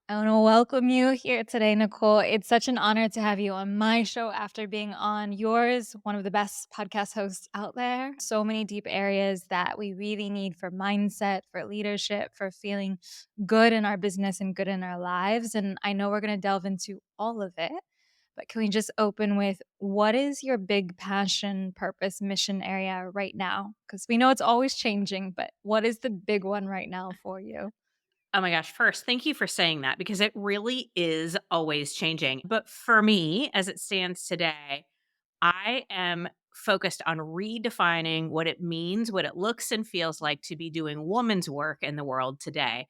I want to welcome you here today, Nicole. It's such an honor to have you on my show after being on yours, one of the best podcast hosts out there. So many deep areas that we really need for mindset, for leadership, for feeling good in our business and good in our lives. And I know we're going to delve into all of it. But can we just open with what is your big passion, purpose, mission area right now? Because we know it's always changing, but what is the big one right now for you? Oh my gosh. First, thank you for saying that because it really is always changing. But for me, as it stands today, I am focused on redefining what it means, what it looks and feels like to be doing woman's work in the world today.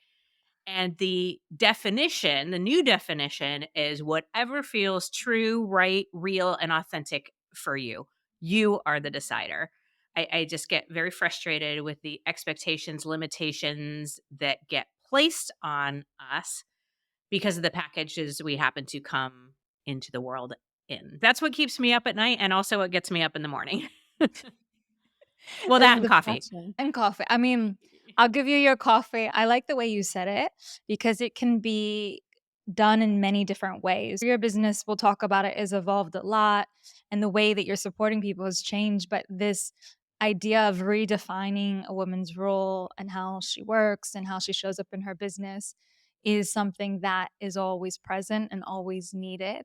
And the definition, the new definition is whatever feels true, right, real, and authentic for you. You are the decider. I just get very frustrated with the expectations, limitations that get placed on us because of the packages we happen to come into the world in. That's what keeps me up at night and also what gets me up in the morning. Well, Is that and the coffee. passion. And coffee. I mean, I'll give you your coffee. I like the way you said it because it can be done in many different ways. Your business, we'll talk about it, has evolved a lot and the way that you're supporting people has changed. But this idea of redefining a woman's role and how she works and how she shows up in her business is something that is always present and always needed.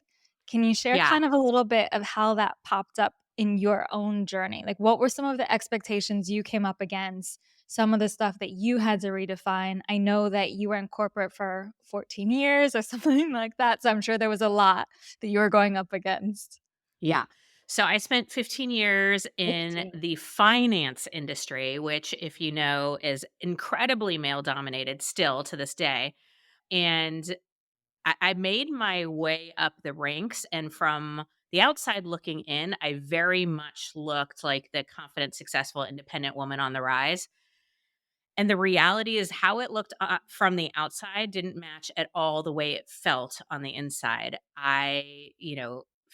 Can you share Yeah. kind of a little bit of how that popped up in your own journey? Like, what were some of the expectations you came up against? Some of the stuff that you had to redefine? I know that you were in corporate for 14 years or something like that, so I'm sure there was a lot that you were going up against. Yeah. So I spent 15 years in 15. the finance industry, which, if you know, is incredibly male dominated still to this day. And I made my way up the ranks. And from the outside looking in, I very much looked like the confident, successful, independent woman on the rise. And the reality is how it looked from the outside didn't match at all the way it felt on the inside.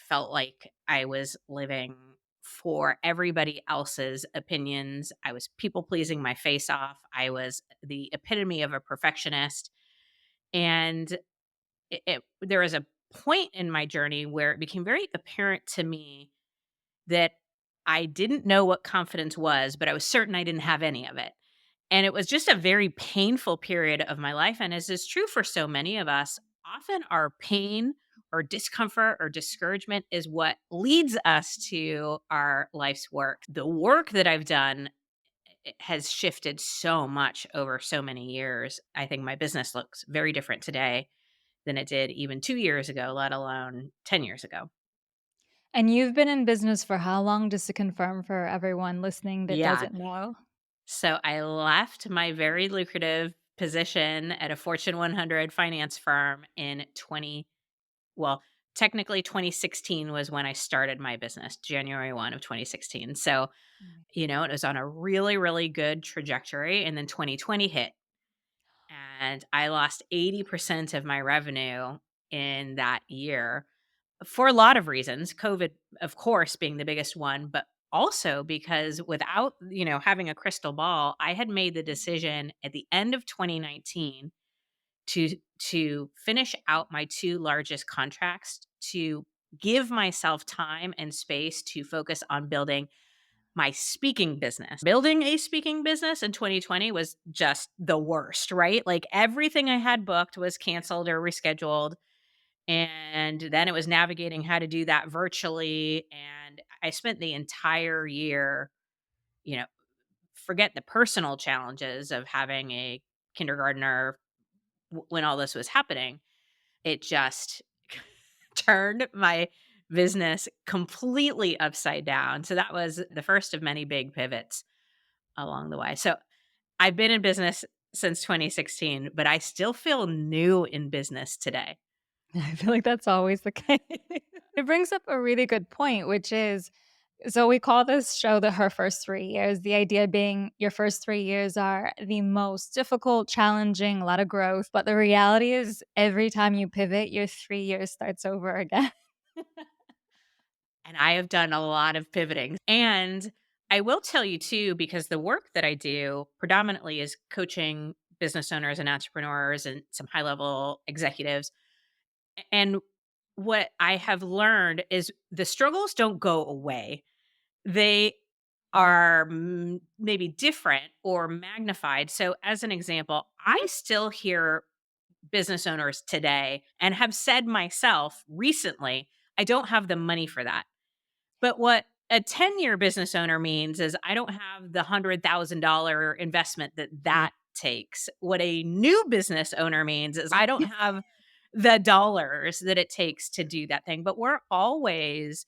Felt like I was living for everybody else's opinions. I was people pleasing my face off. I was the epitome of a perfectionist. And there was a point in my journey where it became very apparent to me that I didn't know what confidence was, but I was certain I didn't have any of it. And it was just a very painful period of my life. And as is true for so many of us, often our pain or discomfort or discouragement is what leads us to our life's work. The work that I've done has shifted so much over so many years. I think my business looks very different today than it did even 2 years ago, let alone 10 years ago. And you've been in business for how long, just to confirm for everyone listening that Yeah. doesn't know? So I left my very lucrative position at a Fortune 100 finance firm in well, technically 2016 was when I started my business, January 1 of 2016. So, Mm. it was on a really, really good trajectory. And then 2020 hit and I lost 80% of my revenue in that year for a lot of reasons. COVID, of course, being the biggest one, but also because without, having a crystal ball, I had made the decision at the end of 2019 to finish out my two largest contracts, to give myself time and space to focus on building my speaking business. Building a speaking business in 2020 was just the worst, right? Like everything I had booked was canceled or rescheduled. And then it was navigating how to do that virtually. And I spent the entire year, you know, forget the personal challenges of having a kindergartner when all this was happening. It just turned my business completely upside down. So that was the first of many big pivots along the way. So I've been in business since 2016, but I still feel new in business today. I feel like that's always the case. It brings up a really good point, which is so we call this show the Her First 3 Years. The idea being your first 3 years are the most difficult, challenging, a lot of growth. But the reality is every time you pivot, your 3 years starts over again. And I have done a lot of pivoting. And I will tell you too, because the work that I do predominantly is coaching business owners and entrepreneurs and some high level executives. And what I have learned is the struggles don't go away. They are maybe different or magnified. So, as an example, I still hear business owners today and have said myself recently, I don't have the money for that. But what a 10-year business owner means is I don't have the $100,000 investment that takes. What a new business owner means is I don't have the dollars that it takes to do that thing. But we're always,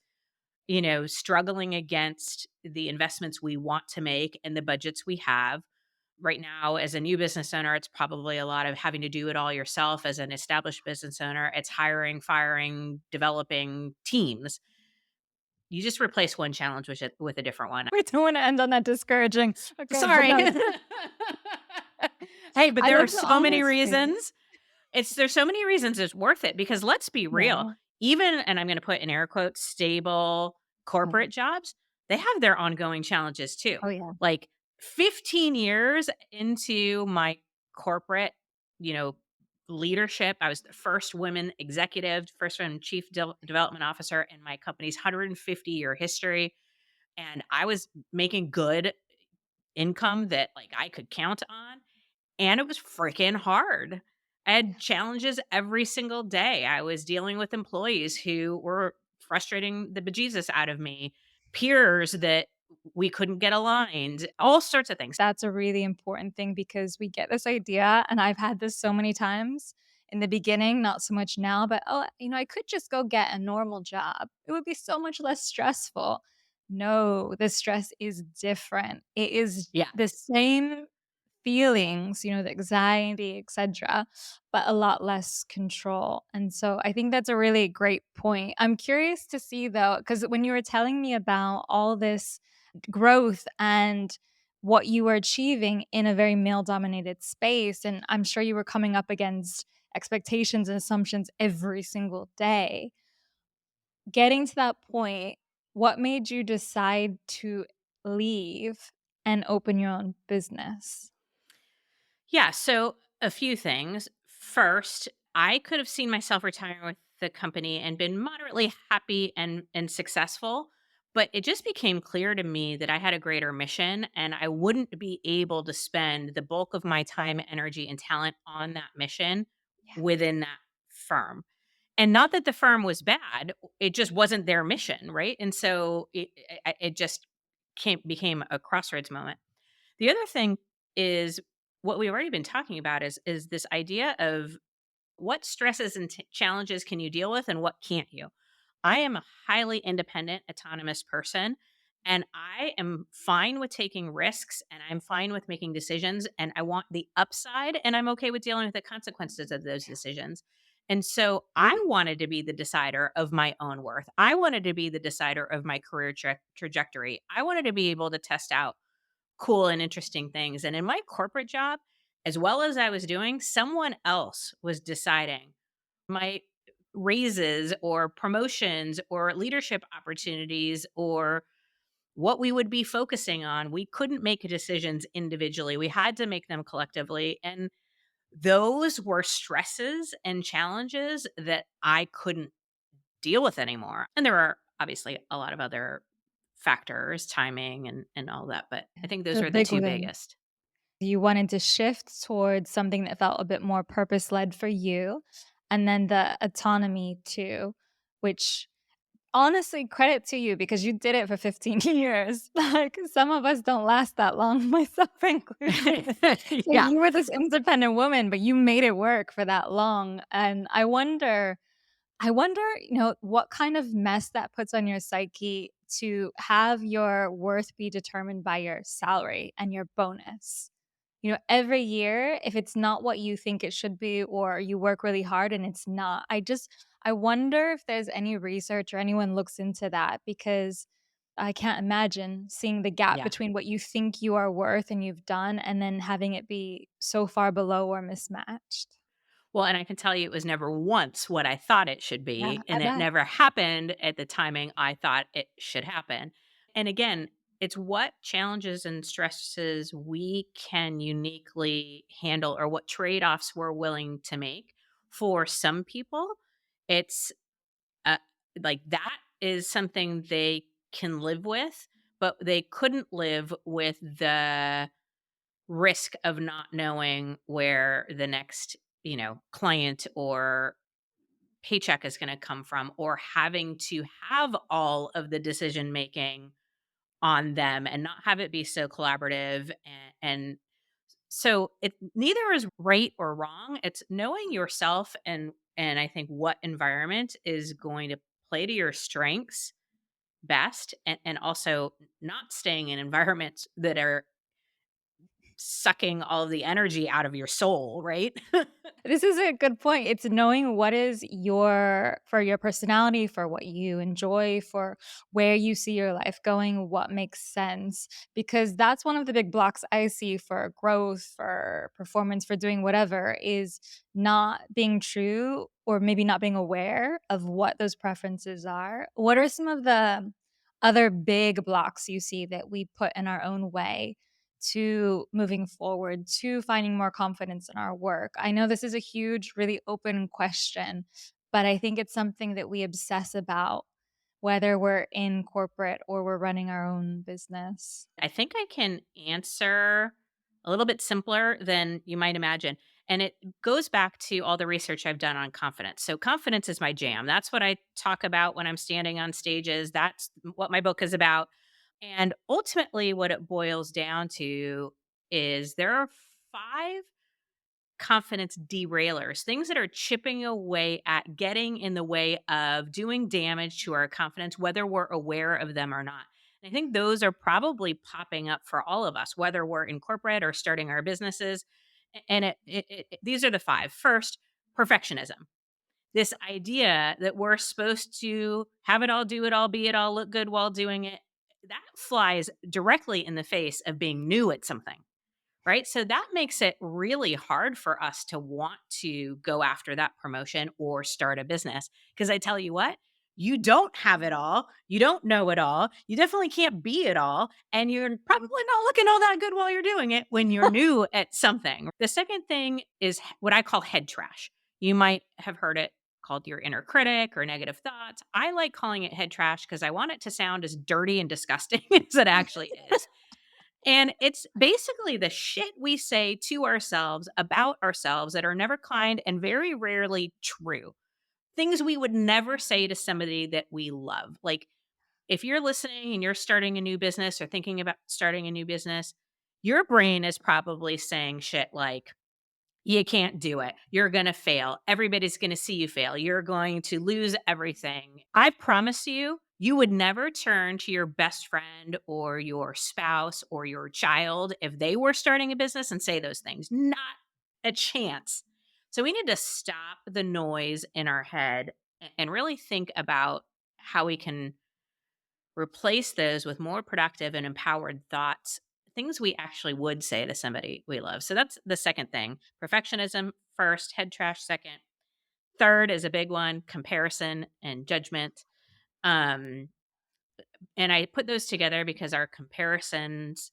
struggling against the investments we want to make and the budgets we have. Right now, as a new business owner, it's probably a lot of having to do it all yourself. As an established business owner, it's hiring, firing, developing teams. You just replace one challenge with a different one. We don't wanna end on that discouraging. Okay, but Sorry. no, Hey, but I there are love the so many honesty. reasons. There's so many reasons it's worth it because let's be real, Yeah, even and I'm gonna put in air quotes, stable yeah. corporate jobs, they have their ongoing challenges too. Oh, yeah. Like 15 years into my corporate, you know, leadership, I was the first women executive, first women chief development officer in my company's 150-year history. And I was making good income that like I could count on. And it was freaking hard. I had challenges every single day. I was dealing with employees who were frustrating the bejesus out of me, peers that we couldn't get aligned, all sorts of things. That's a really important thing because we get this idea, and I've had this so many times in the beginning, not so much now, but oh, I could just go get a normal job. It would be so much less stressful. No, the stress is different. It is Yeah. the same feelings, the anxiety, etc., but a lot less control. And so I think that's a really great point. I'm curious to see though, because when you were telling me about all this growth and what you were achieving in a very male dominated space, and I'm sure you were coming up against expectations and assumptions every single day. Getting to that point, what made you decide to leave and open your own business? Yeah. So a few things. First, I could have seen myself retiring with the company and been moderately happy and successful. But it just became clear to me that I had a greater mission and I wouldn't be able to spend the bulk of my time, energy, and talent on that mission Yeah. within that firm. And not that the firm was bad, it just wasn't their mission, right? And so it just became a crossroads moment. The other thing is what we've already been talking about is this idea of what stresses and challenges can you deal with and what can't you? I am a highly independent, autonomous person, and I am fine with taking risks and I'm fine with making decisions. And I want the upside, and I'm okay with dealing with the consequences of those decisions. And so I wanted to be the decider of my own worth. I wanted to be the decider of my career trajectory. I wanted to be able to test out cool and interesting things. And in my corporate job, as well as I was doing, someone else was deciding my raises or promotions or leadership opportunities or what we would be focusing on. We couldn't make decisions individually. We had to make them collectively. And those were stresses and challenges that I couldn't deal with anymore. And there are obviously a lot of other factors, timing and all that, but I think those The are the big two one. biggest. You wanted to shift towards something that felt a bit more purpose-led for you, and then the autonomy too, which honestly, credit to you because you did it for 15 years. Like, some of us don't last that long, myself included. So Yeah. you were this independent woman, but you made it work for that long, and I wonder, what kind of mess that puts on your psyche to have your worth be determined by your salary and your bonus. Every year, if it's not what you think it should be or you work really hard and it's not, I wonder if there's any research or anyone looks into that because I can't imagine seeing the gap Yeah. between what you think you are worth and you've done and then having it be so far below or mismatched. Well, and I can tell you it was never once what I thought it should Yeah, be, I and it bet. never happened at the timing I thought it should happen. And again, It's what challenges and stresses we can uniquely handle or what trade-offs we're willing to make. For some people, it's uh, like that is something they can live with, but they couldn't live with the risk of not knowing where the next, client or paycheck is going to come from, or having to have all of the decision making on them and not have it be so collaborative, and so it neither is right or wrong. It's knowing yourself, and I think what environment is going to play to your strengths best, and also not staying in environments that are sucking all of the energy out of your soul, right? This is a good point. It's knowing what is for your personality, for what you enjoy, for where you see your life going, what makes sense. Because that's one of the big blocks I see for growth, for performance, for doing whatever is not being true or maybe not being aware of what those preferences are. What are some of the other big blocks you see that we put in our own way to moving forward, to finding more confidence in our work? I know this is a huge, really open question, but I think it's something that we obsess about, whether we're in corporate or we're running our own business. I think I can answer a little bit simpler than you might imagine. And it goes back to all the research I've done on confidence. So, confidence is my jam. That's what I talk about when I'm standing on stages. That's what my book is about. And ultimately, what it boils down to is there are 5 confidence derailers, things that are chipping away at getting in the way of doing damage to our confidence, whether we're aware of them or not. And I think those are probably popping up for all of us, whether we're in corporate or starting our businesses. And these are the 5. First, perfectionism. This idea that we're supposed to have it all, do it all, be it all, look good while doing it. That flies directly in the face of being new at something, right? So that makes it really hard for us to want to go after that promotion or start a business. Because I tell you what, you don't have it all. You don't know it all. You definitely can't be it all. And you're probably not looking all that good while you're doing it when you're new at something. The second thing is what I call head trash. You might have heard it called your inner critic or negative thoughts. I like calling it head trash because I want it to sound as dirty and disgusting as it actually is. And it's basically the shit we say to ourselves about ourselves that are never kind and very rarely true. Things we would never say to somebody that we love. Like if you're listening and you're starting a new business or thinking about starting a new business, your brain is probably saying shit like, you can't do it. You're going to fail. Everybody's going to see you fail. You're going to lose everything. I promise you, you would never turn to your best friend or your spouse or your child if they were starting a business and say those things. Not a chance. So we need to stop the noise in our head and really think about how we can replace those with more productive and empowered thoughts, things we actually would say to somebody we love. So that's the second thing. Perfectionism first, head trash second. Third is a big one, comparison and judgment. Um, and I put those together because our comparisons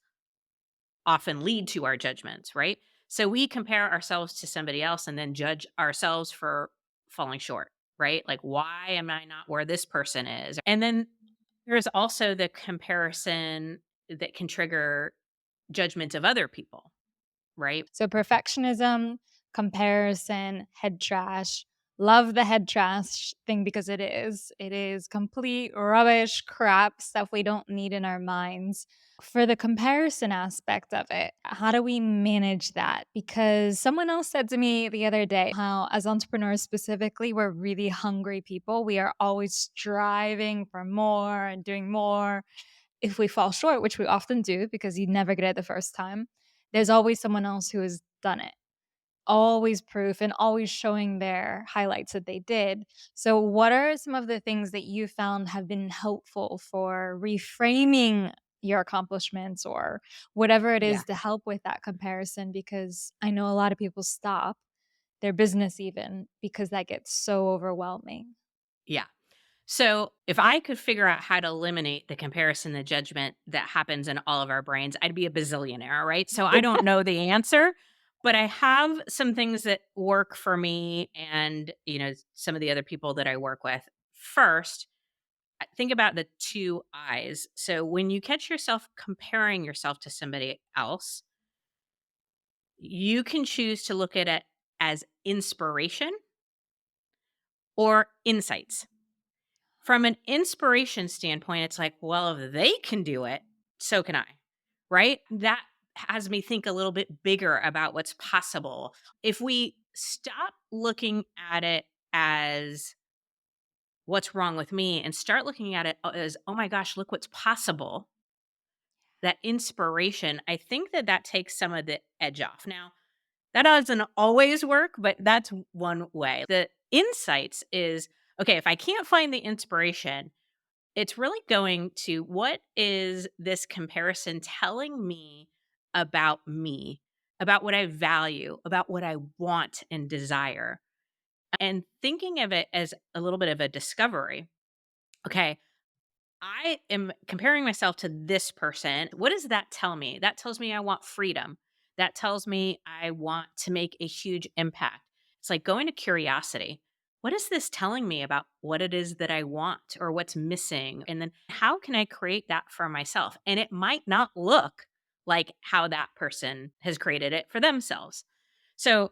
often lead to our judgments, right? So we compare ourselves to somebody else and then judge ourselves for falling short, right? Like, why am I not where this person is? And then there's also the comparison that can trigger judgment of other people, right? So perfectionism, comparison, head trash. Love the head trash thing because it is. It is complete rubbish, crap, stuff we don't need in our minds. For the comparison aspect of it, how do we manage that? Because someone else said to me the other day how, as entrepreneurs specifically, we're really hungry people. We are always striving for more and doing more. If we fall short, which we often do because you never get it the first time, there's always someone else who has done it. Always proof and always showing their highlights that they did. So, what are some of the things that you found have been helpful for reframing your accomplishments or whatever it Yeah. is to help with that comparison? Because I know a lot of people stop their business even because that gets so overwhelming. Yeah. So, if I could figure out how to eliminate the comparison, the judgment that happens in all of our brains, I'd be a bazillionaire, right? So, I don't know the answer, but I have some things that work for me and, some of the other people that I work with. First, think about the two eyes. So, when you catch yourself comparing yourself to somebody else, you can choose to look at it as inspiration or insights. From an inspiration standpoint, it's like, well, if they can do it, so can I, right? That has me think a little bit bigger about what's possible. If we stop looking at it as what's wrong with me and start looking at it as, oh my gosh, look what's possible, that inspiration, I think that that takes some of the edge off. Now, that doesn't always work, but that's one way. The insights is okay, if I can't find the inspiration, it's really going to what is this comparison telling me, about what I value, about what I want and desire, and thinking of it as a little bit of a discovery. Okay, I am comparing myself to this person. What does that tell me? That tells me I want freedom. That tells me I want to make a huge impact. It's like going to curiosity. What is this telling me about what it is that I want or what's missing? And then how can I create that for myself? And it might not look like how that person has created it for themselves. So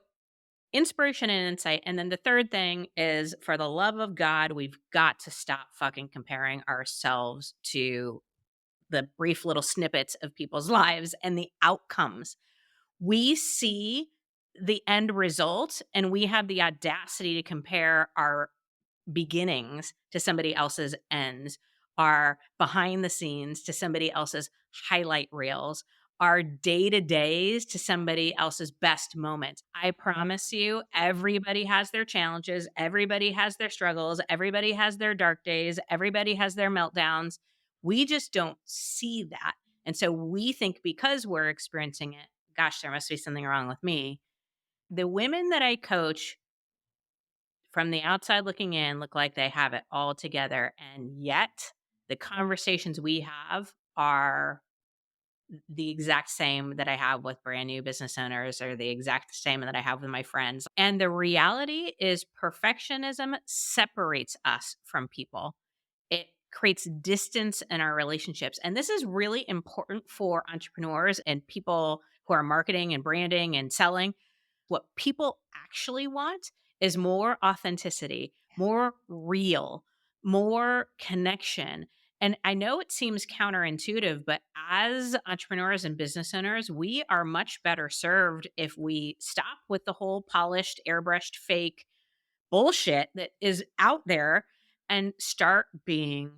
inspiration and insight. And then the third thing is for the love of God, we've got to stop fucking comparing ourselves to the brief little snippets of people's lives and the outcomes. We see the end result and we have the audacity to compare our beginnings to somebody else's ends, our behind the scenes to somebody else's highlight reels, our day to days to somebody else's best moments. I promise you, everybody has their challenges, everybody has their struggles, everybody has their dark days, everybody has their meltdowns. We just don't see that. And so we think because we're experiencing it, gosh, there must be something wrong with me. The women that I coach from the outside looking in look like they have it all together, and yet the conversations we have are the exact same that I have with brand new business owners or the exact same that I have with my friends. And the reality is perfectionism separates us from people. It creates distance in our relationships. And this is really important for entrepreneurs and people who are marketing and branding and selling. What people actually want is more authenticity, more real, more connection. And I know it seems counterintuitive, but as entrepreneurs and business owners, we are much better served if we stop with the whole polished, airbrushed, fake bullshit that is out there and start being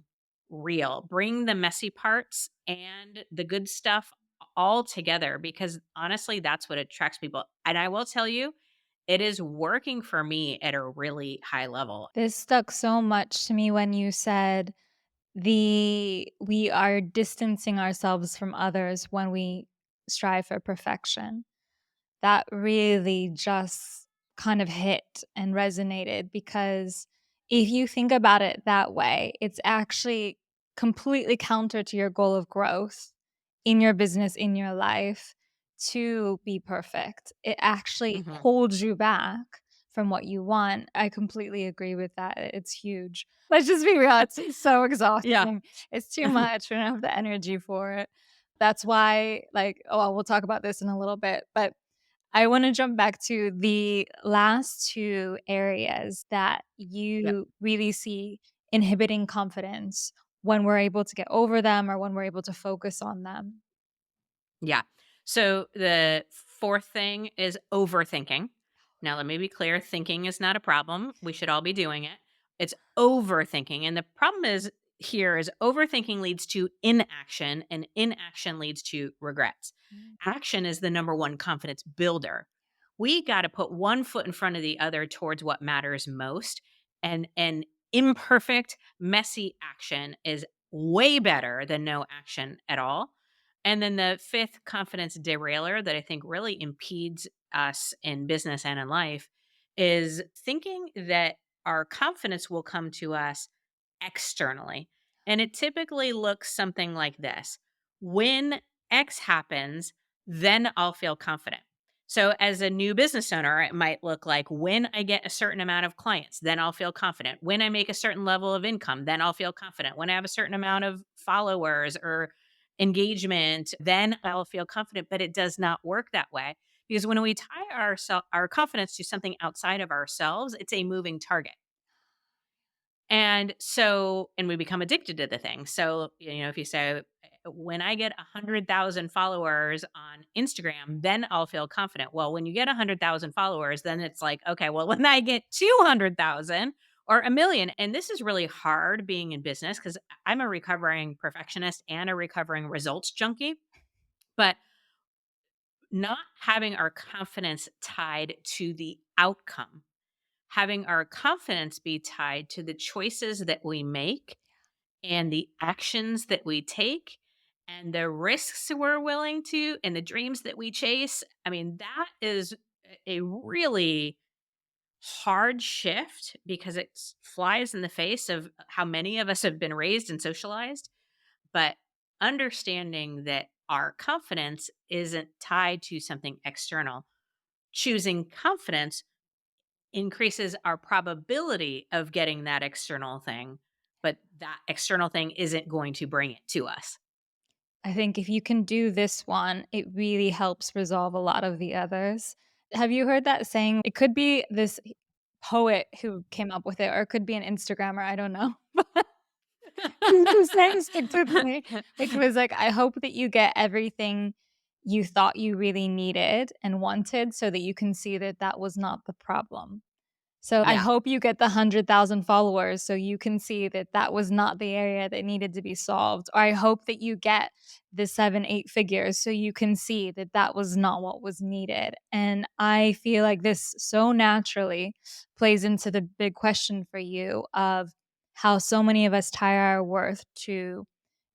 real. Bring the messy parts and the good stuff all together because honestly, that's what attracts people. And I will tell you, it is working for me at a really high level. This stuck so much to me when you said we are distancing ourselves from others when we strive for perfection. That really just kind of hit and resonated because if you think about it that way, it's actually completely counter to your goal of growth in your business, in your life to be perfect. It actually Mhm. holds you back from what you want. I completely agree with that. It's huge. Let's just be real. It's so Yeah. exhausting. It's too much. We don't have the energy for it. That's why, like, oh, we'll talk about this in a little bit, but I wanna jump back to the last 2 areas that Yep. you really see inhibiting confidence when we're able to get over them or when we're able to focus on them. Yeah. So the fourth thing is overthinking. Now, let me be clear, thinking is not a problem. We should all be doing it. It's overthinking. And the problem is here is overthinking leads to inaction and inaction leads to regrets. Mm. Action is the number one confidence builder. We got to put one foot in front of the other towards what matters most. And imperfect, messy action is way better than no action at all. And then the fifth confidence derailer that I think really impedes us in business and in life is thinking that our confidence will come to us externally. And it typically looks something like this: when X happens, then I'll feel confident. So, as a new business owner, it might look like when I get a certain amount of clients, then I'll feel confident. When I make a certain level of income, then I'll feel confident. When I have a certain amount of followers or engagement, then I'll feel confident. But it does not work that way, because when we tie our confidence to something outside of ourselves, it's a moving target. And we become addicted to the thing. So, if you say, when I get 100,000 followers on Instagram, then I'll feel confident. Well, when you get 100,000 followers, then it's like, okay, well, when I get 200,000 or a million, and this is really hard being in business because I'm a recovering perfectionist and a recovering results junkie, but not having our confidence tied to the outcome, having our confidence be tied to the choices that we make and the actions that we take and the risks we're willing to and the dreams that we chase. I mean, that is a really hard shift because flies in the face of how many of us have been raised and socialized. But understanding that our confidence isn't tied to something external, choosing confidence increases our probability of getting that external thing, but that external thing isn't going to bring it to us. I think if you can do this one, it really helps resolve a lot of the others. Have you heard that saying? It could be this poet who came up with it, or it could be an Instagrammer, I don't know. The saying stuck with me, which was like, "I hope that you get everything you thought you really needed and wanted so that you can see that that was not the problem." So I Yeah. hope you get the 100,000 followers so you can see that that was not the area that needed to be solved. Or I hope that you get the 7, 8 figures so you can see that that was not what was needed. And I feel like this so naturally plays into the big question for you of how so many of us tie our worth to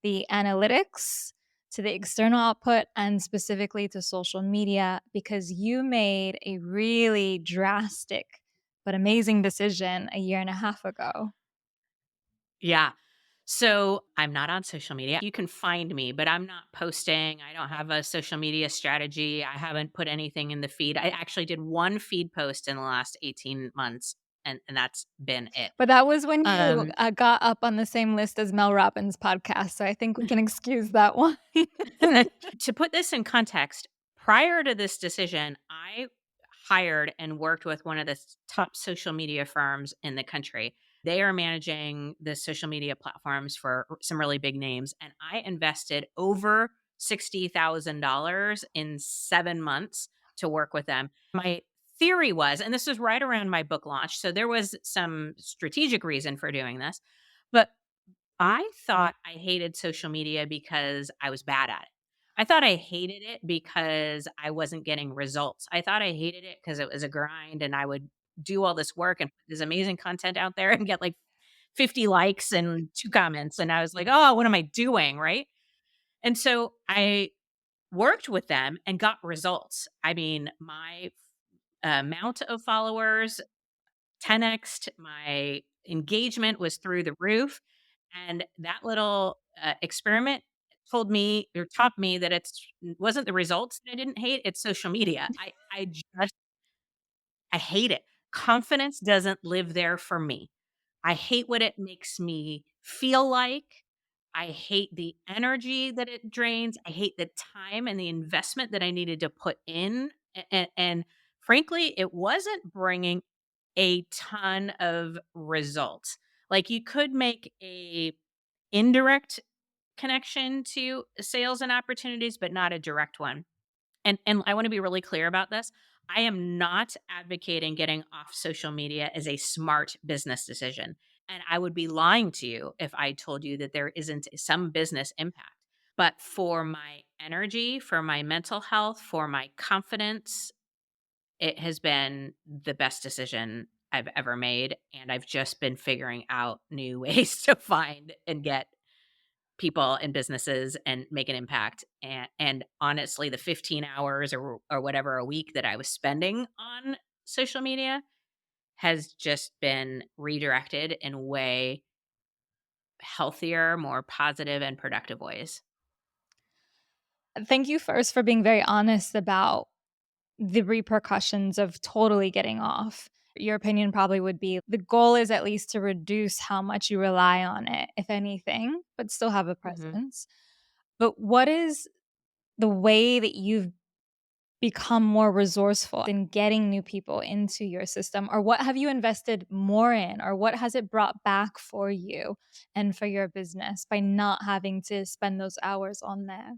the analytics, to the external output, and specifically to social media, because you made a really drastic but amazing decision a year and a half ago. Yeah. So I'm not on social media. You can find me, but I'm not posting. I don't have a social media strategy. I haven't put anything in the feed. I actually did one feed post in the last 18 months, and that's been it. But that was when you, Um, got up on the same list as Mel Robbins' podcast, so I think we can excuse that one. to put this in context, prior to this decision, I hired and worked with one of the top social media firms in the country. They are managing the social media platforms for some really big names. And I invested over $60,000 in 7 months to work with them. My theory was, and this was right around my book launch, so there was some strategic reason for doing this, but I thought I hated social media because I was bad at it. I thought I hated it because I wasn't getting results. I thought I hated it because it was a grind and I would do all this work and put this amazing content out there and get like 50 likes and 2 comments. And I was like, oh, what am I doing? Right. And so I worked with them and got results. I mean, my amount of followers 10x'd, my engagement was through the roof, and that little, experiment told me or taught me that wasn't the results that I didn't hate, it's social media. I hate it. Confidence doesn't live there for me. I hate what it makes me feel like. I hate the energy that it drains. I hate the time and the investment that I needed to put in, and frankly, it wasn't bringing a ton of results. Like, you could make a indirect connection to sales and opportunities, but not a direct one. And I wanna be really clear about this. I am not advocating getting off social media as a smart business decision, and I would be lying to you if I told you that there isn't some business impact. But for my energy, for my mental health, for my confidence, it has been the best decision I've ever made, and I've just been figuring out new ways to find and get people and businesses and make an impact. And honestly, the 15 hours or whatever a week that I was spending on social media has just been redirected in a way healthier, more positive, and productive ways. Thank you first for being very honest about the repercussions of totally getting off. Your opinion probably would be the goal is at least to reduce how much you rely on it, if anything, but still have a Hmm. presence. But what is the way that you've become more resourceful in getting new people into your system? Or what have you invested more in? Or what has it brought back for you and for your business by not having to spend those hours on there?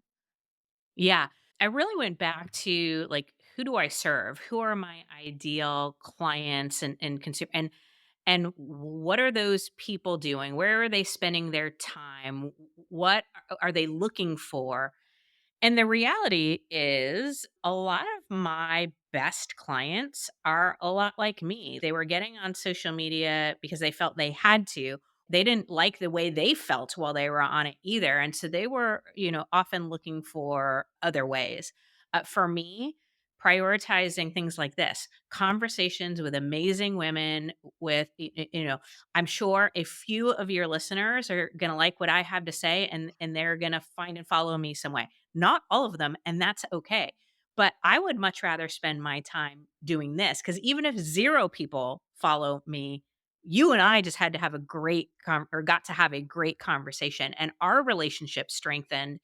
Yeah. I really went back to like, who do I serve? Who are my ideal clients and consumer and what are those people doing? Where are they spending their time? What are they looking for? And the reality is, a lot of my best clients are a lot like me. They were getting on social media because they felt they had to. They didn't like the way they felt while they were on it either. And so they were, often looking for other ways. For me, prioritizing things like this conversations with amazing women, with, I'm sure a few of your listeners are going to like what I have to say and they're going to find and follow me some way, not all of them, and that's okay. But I would much rather spend my time doing this because even if 0 people follow me, you and I just had to have a great or got to have a great conversation, and our relationship strengthened,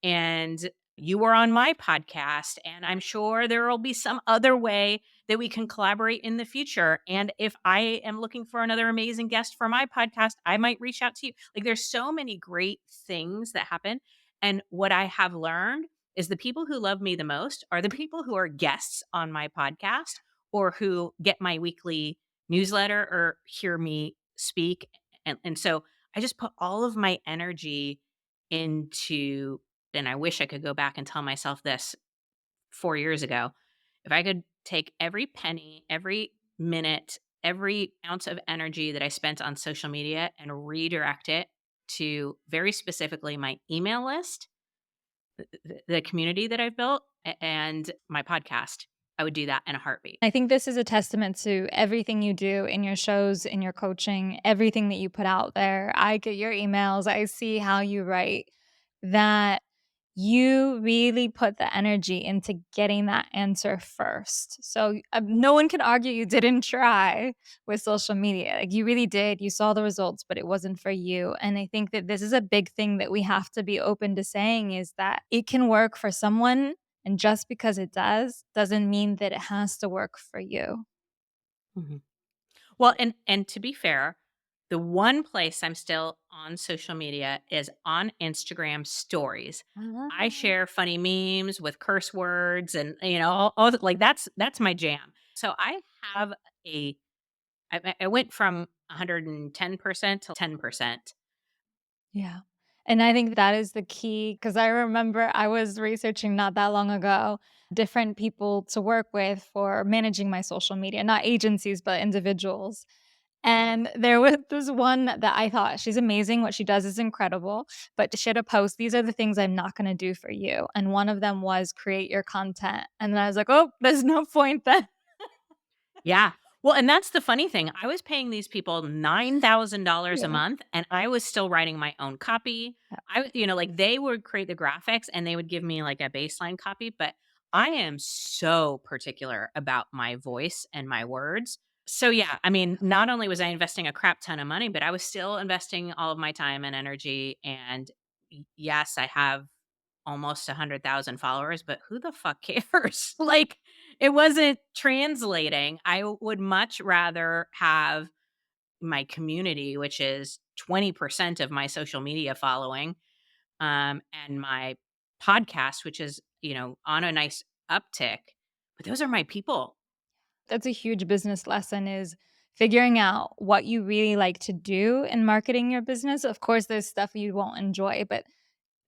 and you were on my podcast, and I'm sure there will be some other way that we can collaborate in the future. And if I am looking for another amazing guest for my podcast, I might reach out to you. Like, there's so many great things that happen. And what I have learned is the people who love me the most are the people who are guests on my podcast or who get my weekly newsletter or hear me speak. And so I just put all of my energy into, and I wish I could go back and tell myself this 4 years ago. If I could take every penny, every minute, every ounce of energy that I spent on social media and redirect it to very specifically my email list, the community that I've built, and my podcast, I would do that in a heartbeat. I think this is a testament to everything you do in your shows, in your coaching, everything that you put out there. I get your emails, I see how you write, that you really put the energy into getting that answer first. So no one can argue you didn't try with social media. Like you really did. You saw the results, but it wasn't for you. And I think that this is a big thing that we have to be open to saying is that it can work for someone and just because it does, doesn't mean that it has to work for you. Mhm. Well, and to be fair, the one place I'm still on social media is on Instagram stories. I Ah. share funny memes with curse words and like that's my jam. So I have a I went from 110% to 10%. Yeah. And I think that is the key because I remember I was researching not that long ago different people to work with for managing my social media, not agencies, but individuals. And there was this one that I thought, "She's amazing, what she does is incredible, but she had a post, 'These are the things I'm not gonna do for you,' and one of them was create your content." And then I was like, "Oh, there's no point then." Yeah. Well, and that's the funny thing. I was paying these people $9,000 a Yeah. month and I was still writing my own copy. Like they would create the graphics and they would give me like a baseline copy, but I am so particular about my voice and my words. So yeah, I mean, not only was I investing a crap ton of money, but I was still investing all of my time and energy. And yes, I have almost 100,000 followers, but who the fuck cares? Like, it wasn't translating. I would much rather have my community, which is 20% of my social media following, and my podcast, which is, on a nice uptick. But those are my people. That's a huge business lesson is figuring out what you really like to do in marketing your business. Of course, there's stuff you won't enjoy, but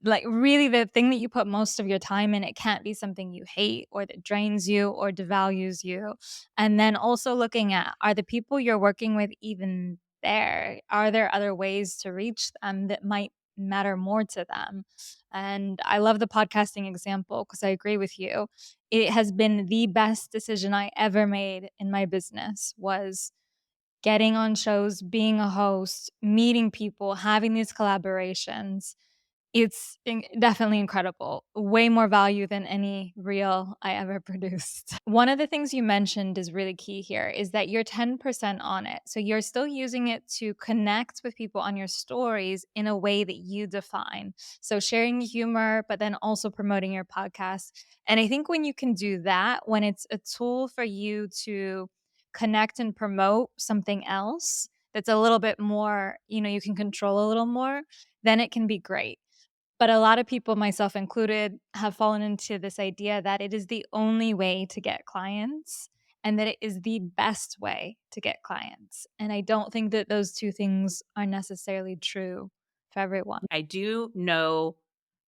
like, really the thing that you put most of your time in, it can't be something you hate or that drains you or devalues you. And then also looking at, are the people you're working with even there? Are there other ways to reach them that might matter more to them? And I love the podcasting example because I agree with you. It has been the best decision I ever made in my business was getting on shows, being a host, meeting people, having these collaborations. It's definitely incredible. Way more value than any reel I ever produced. One of the things you mentioned is really key here is that you're 10% on it. So you're still using it to connect with people on your stories in a way that you define. So sharing humor, but then also promoting your podcast. And I think when you can do that, when it's a tool for you to connect and promote something else that's a little bit more, you can control a little more, then it can be great. But a lot of people, myself included, have fallen into this idea that it is the only way to get clients and that it is the best way to get clients. And I don't think that those two things are necessarily true for everyone. I do know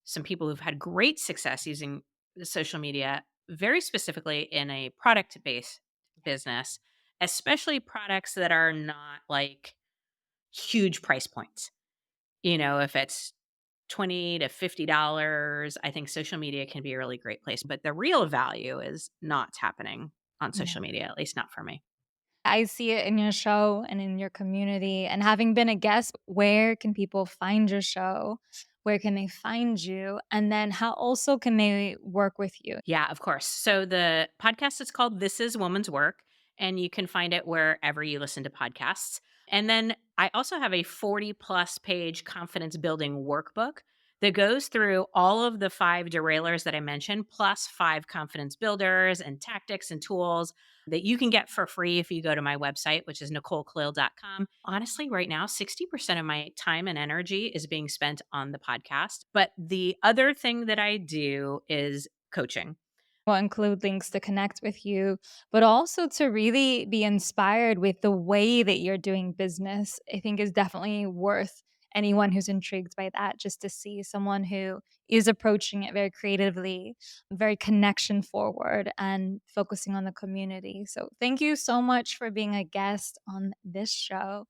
some people who've had great success using the social media, very specifically in a product based business, especially products that are not like huge price points. If it's 20 to $50, I think social media can be a really great place. But the real value is not happening on Yeah. social media, at least not for me. I see it in your show and in your community. And having been a guest, where can people find your show? Where can they find you? And then how also can they work with you? Yeah, of course. So the podcast is called This Is Woman's Work, and you can find it wherever you listen to podcasts. And then I also have a 40 plus page confidence building workbook that goes through all of the 5 derailers that I mentioned, plus 5 confidence builders and tactics and tools that you can get for free if you go to my website, which is NicoleKalil.com. Honestly, right now, 60% of my time and energy is being spent on the podcast. But the other thing that I do is coaching. Will include links to connect with you, but also to really be inspired with the way that you're doing business, I think is definitely worth anyone who's intrigued by that, just to see someone who is approaching it very creatively, very connection forward, and focusing on the community. So, thank you so much for being a guest on this show.